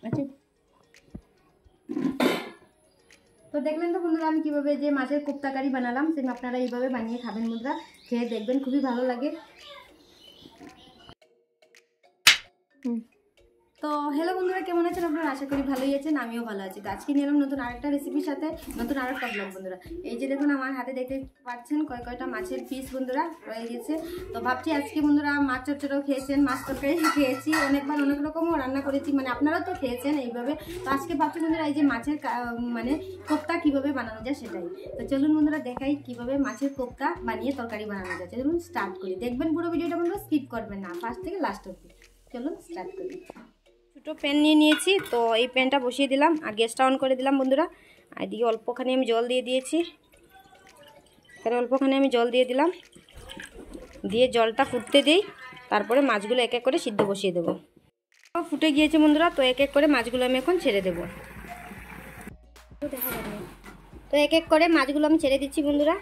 আচ্ছা, তো দেখলেন তো বন্ধুরা আমি কীভাবে যে মাছের কোপ্তা কারি বানালাম, সেম আপনারা এইভাবে বানিয়ে খাবেন বন্ধুরা, খেয়ে দেখবেন খুবই ভালো লাগে। তো হ্যালো বন্ধুরা, কেমন আছেন আপনারা? আশা করি ভালোই আছেন, আমিও ভালো আছি। তো আজকে নিলাম নতুন আরেকটা রেসিপির সাথে নতুন আরেকটা ব্লগ বন্ধুরা। এই যে দেখুন আমার হাতে দেখতে পাচ্ছেন কয়টা মাছের পিস বন্ধুরা রয়ে গেছে। তো ভাবছি আজকে বন্ধুরা মাছ চচ্চড়াও খেয়েছেন, মাছ তরকারি খেয়েছি, অনেকবার অনেক রকমও রান্না করেছি, মানে আপনারাও তো খেয়েছেন এইভাবে। তো আজকে ভাবছি বন্ধুরা এই যে মাছের মানে কোপ্তা কীভাবে বানানো যায় সেটাই। তো চলুন বন্ধুরা দেখাই কীভাবে মাছের কোপ্তা বানিয়ে তরকারি বানানো যায়। চলুন স্টার্ট করি, দেখবেন পুরো ভিডিওটা বন্ধুরা, স্কিপ করবেন না, ফার্স্ট থেকে লাস্ট অবধি। চলুন স্টার্ট করি। ছোটো প্যান নিয়ে নিয়েছি, তো এই প্যানটা বসিয়ে দিলাম আর গ্যাসটা অন করে দিলাম বন্ধুরা। আর এদিকে অল্পখানি আমি জল দিয়ে দিয়েছি, এখানে অল্পখানি আমি জল দিয়ে দিলাম, দিয়ে জলটা ফুটতে দিই, তারপরে মাছগুলো এক এক করে সিদ্ধ বসিয়ে দেবো। ফুটে গিয়েছে বন্ধুরা, তো এক এক করে মাছগুলো আমি এখন ছেড়ে দেবো। তো এক এক করে মাছগুলো আমি ছেড়ে দিচ্ছি বন্ধুরা।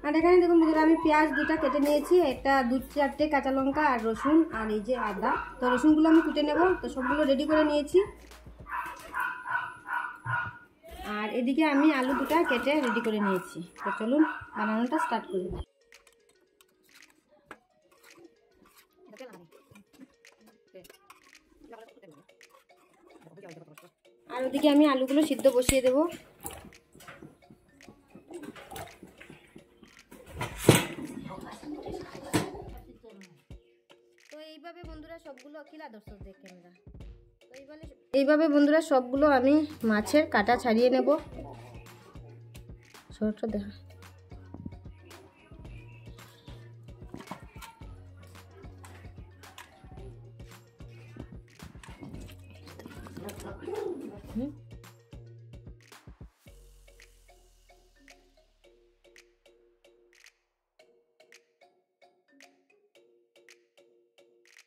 আর এখানে দেখুন বন্ধুরা আমি পেঁয়াজ দুটা কেটে নিয়েছি, একটা 2-4টে কাঁচা লঙ্কা আর রসুন আর এই যে আদা। তো রসুনগুলো আমি কুটে নেব, তো সবগুলো রেডি করে নিয়েছি। আর এদিকে আমি আলু দুটা কেটে রেডি করে নিয়েছি। তো চলুন বানানোটা স্টার্ট করি। আর ওদিকে আমি আলুগুলো সিদ্ধ বসিয়ে দেবো। তো এইভাবে বন্ধুরা সবগুলো কিলা দর্শক দেখে আমরা, তো এইভাবে বন্ধুরা সবগুলো আমি মাছের কাটা ছাড়িয়ে নেব। ছোটটা দেখা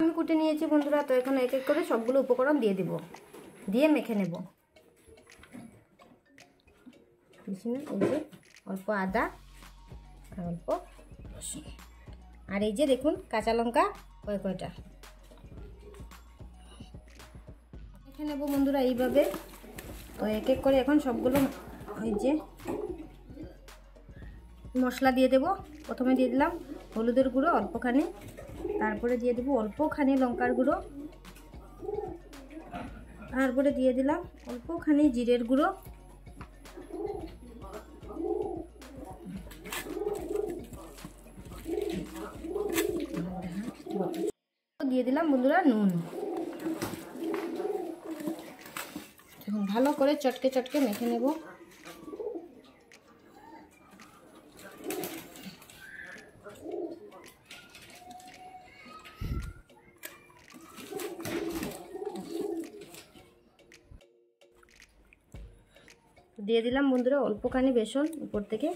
আমি কুটে নিয়েছি বন্ধুরা। তো এখন এক এক করে সবগুলো উপকরণ দিয়ে দেব, দিয়ে মেখে নেব। এই যে অল্প আদা আর অল্প রসুন, আর এই যে দেখুন কাঁচা লঙ্কা কয়টা মেখে নেব বন্ধুরা এইভাবে। তো এক এক করে এখন সবগুলো এই যে মশলা দিয়ে দেব। প্রথমে দিয়ে দিলাম হলুদের গুঁড়ো অল্পখানি, তারপরে দিয়ে দেবো অল্পখানি লঙ্কার গুঁড়ো, তারপরে দিয়ে দিলাম অল্পখানি জিরের গুঁড়ো, দিয়ে দিলাম বন্ধুরা নুন। এখন ভালো করে চটকে চটকে মেখে নেব। দিয়ে দিলাম বন্ধুরা অল্পখানি বেসন উপর থেকে।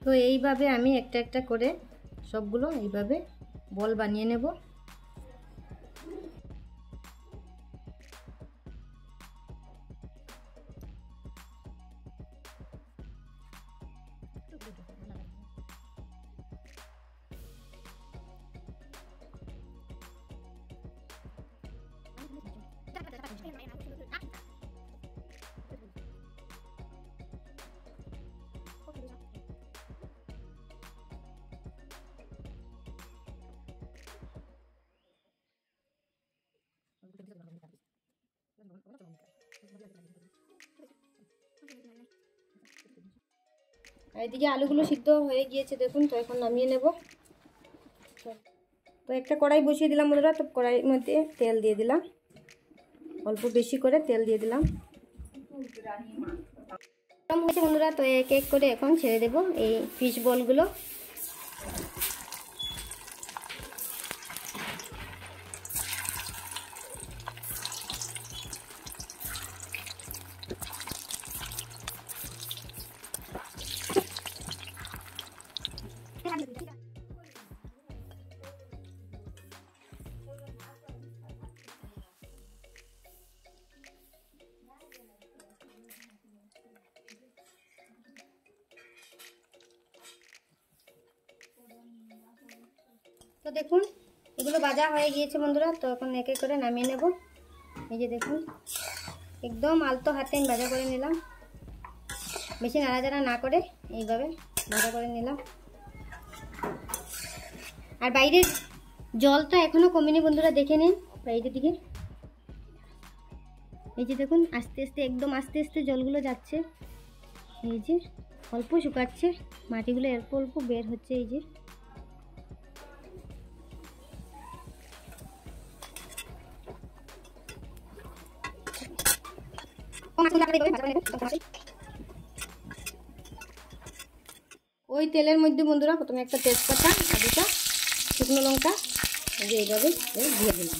তো এইভাবে আমি একটা একটা করে সবগুলো এইভাবে বল বানিয়ে নেব। আর এদিকে আলুগুলো সিদ্ধ হয়ে গিয়েছে দেখুন। তো এখন নামিয়ে নেব। তো একটা কড়াই বসিয়ে দিলাম বন্ধুরা। তো কড়াইয়ের মধ্যে তেল দিয়ে দিলাম, অল্প বেশি করে তেল দিয়ে দিলাম। গরম হয়েছে বন্ধুরা। তো এক এক করে এখন ছেড়ে দেব এই ফিশ বলগুলো। তো দেখুন এগুলো ভাজা হয়ে গিয়েছে বন্ধুরা। তো এখন এক এক করে নামিয়ে নেব। এই যে দেখুন একদম আলতো হাতে আমি ভাজা করে নিলাম, বেশি নাড়াচাড়া না করে এইভাবে ভাজা করে নিলাম। আর বাইরের জলটা এখনো কমেনি বন্ধুরা, দেখে নিন বাইরের দিকে। এই যে দেখুন আস্তে আস্তে একদম আস্তে আস্তে জলগুলো যাচ্ছে। এই যে অল্প শুকাচ্ছে, মাটিগুলো অল্প অল্প বের হচ্ছে। এই যে ওই তেলের মধ্যে বন্ধুরা প্রথমে একটা তেজপাতা আর দুটা শুকনো লঙ্কা এই যে এইভাবে দিয়ে দিলাম।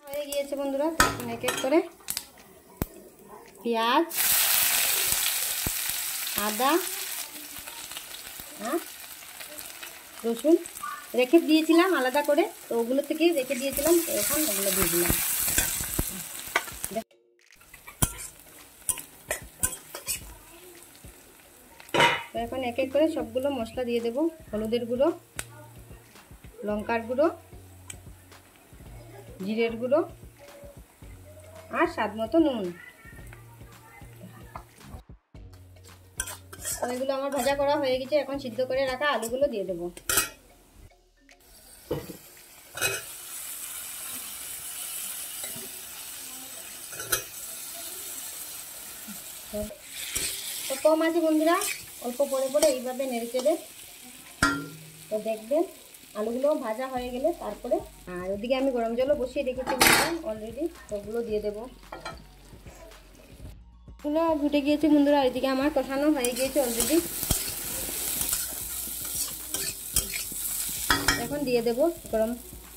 হয়ে গিয়েছে বন্ধুরা। এক এক করে পেঁয়াজ, আদা আর রসুন রেখে দিয়েছিলাম আলাদা করে, তো ওগুলো থেকে রেখে দিয়েছিলাম। তো এখন ওগুলো দিয়ে দিলাম। তো এখন এক এক করে সবগুলো মশলা দিয়ে দেব। হলুদের গুঁড়ো, লঙ্কার গুঁড়ো, জিরের গুঁড়ো আর স্বাদ মতো নুন। তো এগুলো আমার ভাজা করা হয়ে গেছে। এখন সিদ্ধ করে রাখা আলুগুলো দিয়ে দেবো। তো কম আছে বন্ধুরা, অল্প পরে পরে এইভাবে নেড়ে চেড়ে তো দেখবেন আলুগুলো ভাজা হয়ে গেলে তারপরে। আর ওদিকে আমি গরম জলও বসিয়ে রেখেছি অলরেডি, ওগুলো দিয়ে দেবো। ওগুলো ফুটে গিয়েছে বন্ধুরা। এদিকে আমার কষানো হয়ে গিয়েছে অলরেডি। এখন দিয়ে দেবো গরম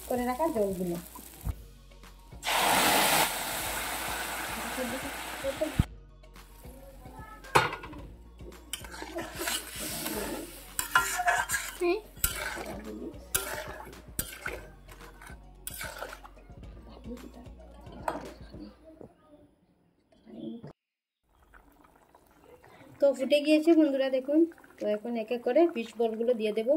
করে রাখা জলগুলো। তো ফুটে গিয়েছে বন্ধুরা দেখুন। তো এখন এক এক করে ফিশ বলগুলো দিয়ে দেব।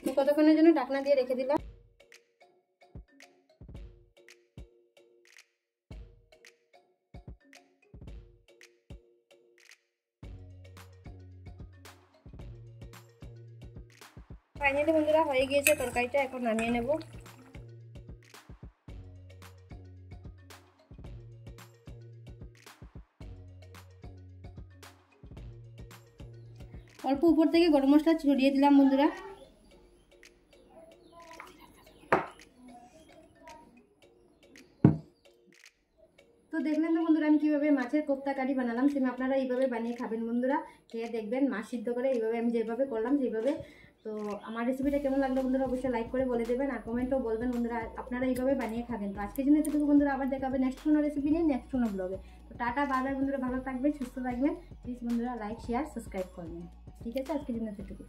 তো কতক্ষণের জন্য ঢাকনা দিয়ে রেখে দিলাম। ফাইনালি বন্ধুরা হয়ে গিয়েছে তরকারিটা। এখন নামিয়ে নেব। অল্প উপর থেকে গরম মশলা ছড়িয়ে দিলাম বন্ধুরা। তো দেখলেন তো বন্ধুরা আমি কীভাবে মাছের কোপ্তা কারি বানালাম। সেম আপনারা এইভাবে বানিয়ে খাবেন বন্ধুরা, খেয়ে দেখবেন। মাছ সিদ্ধ করে এইভাবে আমি যেভাবে করলাম সেইভাবে। তো আমার রেসিপিটা কেমন লাগলো বন্ধুরা অবশ্যই লাইক করে বলে দেবেন আর কমেন্টও বলবেন বন্ধুরা আপনারা এইভাবে বানিয়ে খাবেন। তো আজকের জন্য এতটুকু বন্ধুরা, আবার দেখাবে নেক্সট কোনো রেসিপি নিয়ে নেক্সট কোনো ব্লগে। তো টাটা বাই বন্ধুরা, ভালো থাকবেন, সুস্থ থাকবেন। প্লিজ বন্ধুরা লাইক শেয়ার সাবস্ক্রাইব করবেন। ঠিক আছে, আজকের জন্য এতটুকু।